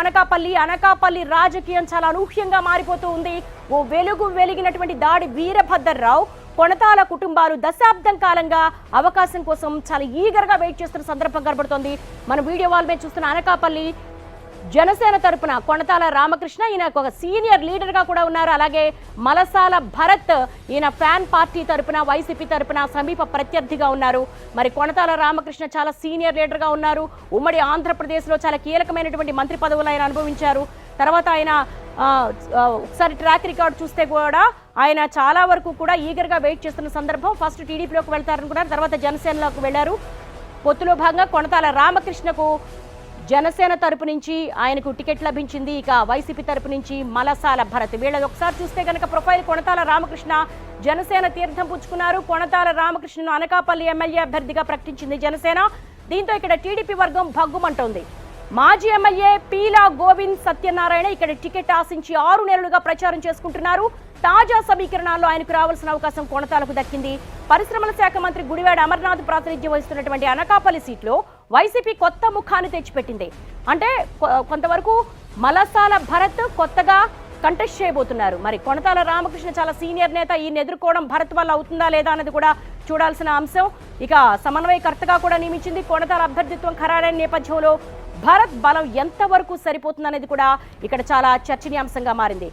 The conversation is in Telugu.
అనకాపల్లి రాజకీయం చాలా అనూహ్యంగా మారిపోతూ ఉంది. ఓ వెలిగినటువంటి దాడి వీరభద్రరావు కొణతాల కుటుంబాలు దశాబ్దం కాలంగా అవకాశం కోసం చాలా ఈగర్గా వెయిట్ చేస్తున్న సందర్భం కనబడుతోంది. మన వీడియో వాల్ మీద చూస్తున్న అనకాపల్లి జనసేన తరపున కొణతాల రామకృష్ణ, ఈయన ఒక సీనియర్ లీడర్ గా కూడా ఉన్నారు. అలాగే మలసాల భరత్, ఈయన ఫ్యాన్ పార్టీ తరపున వైసీపీ తరపున సమీప ప్రత్యర్థిగా ఉన్నారు. మరి కొణతాల రామకృష్ణ చాలా సీనియర్ లీడర్ గా ఉన్నారు. ఉమ్మడి ఆంధ్రప్రదేశ్ లో చాలా కీలకమైనటువంటి మంత్రి పదవులు ఆయన అనుభవించారు. తర్వాత ఆయన ఒకసారి ట్రాక్ రికార్డ్ చూస్తే కూడా ఆయన చాలా వరకు కూడా ఈగర్ గా వెయిట్ చేస్తున్న సందర్భం. ఫస్ట్ టీడీపీలోకి వెళ్తారనుకున్నారు, తర్వాత జనసేనలోకి వెళ్లారు. పొత్తులో భాగంగా కొణతాల రామకృష్ణకు జనసేన తరపు నుంచి ఆయనకు టికెట్ లభించింది. ఇక వైసీపీ తరపు నుంచి మలసాల భరత్. వీళ్ళది ఒకసారి చూస్తే కనుక ప్రొఫైల్ కొణతాల రామకృష్ణ జనసేన తీర్థం పుచ్చుకున్నారు. కొణతాల రామకృష్ణను అనకాపల్లి ఎమ్మెల్యే అభ్యర్థిగా ప్రకటించింది జనసేన. దీంతో ఇక్కడ టీడీపీ వర్గం భగ్గుమంటోంది. మాజీ ఎమ్మెల్యే పీలా గోవింద్ సత్యనారాయణ ఇక్కడ టికెట్ ఆశించి 6 నెలలుగా ప్రచారం చేసుకుంటున్నారు. తాజా సమీకరణాల్లో ఆయనకు రావాల్సిన అవకాశం కొణతాలకు దక్కింది. పరిశ్రమల శాఖ మంత్రి గుడివాడ అమర్నాథ్ ప్రాతినిధ్యం వహిస్తున్నటువంటి అనకాపల్లి సీట్లో వైసీపీ కొత్త ముఖాన్ని తెచ్చిపెట్టింది. అంటే కొంతవరకు మలసాల భరత్ కొత్తగా కంటెస్ట్ చేయబోతున్నారు. మరి కొణతాల రామకృష్ణ చాలా సీనియర్ నేత, ఈయన ఎదుర్కోవడం భరత్ వల్ల అవుతుందా లేదా అన్నది కూడా చూడాల్సిన అంశం. ఇక సమన్వయకర్తగా కూడా నియమించింది. కొణతాల అభ్యర్థిత్వం ఖరారైన నేపథ్యంలో భరత్ బలం ఎంతవరకు సరిపోతుందనేది కూడా ఇక్కడ చాలా చర్చనీయాంశంగా మారింది.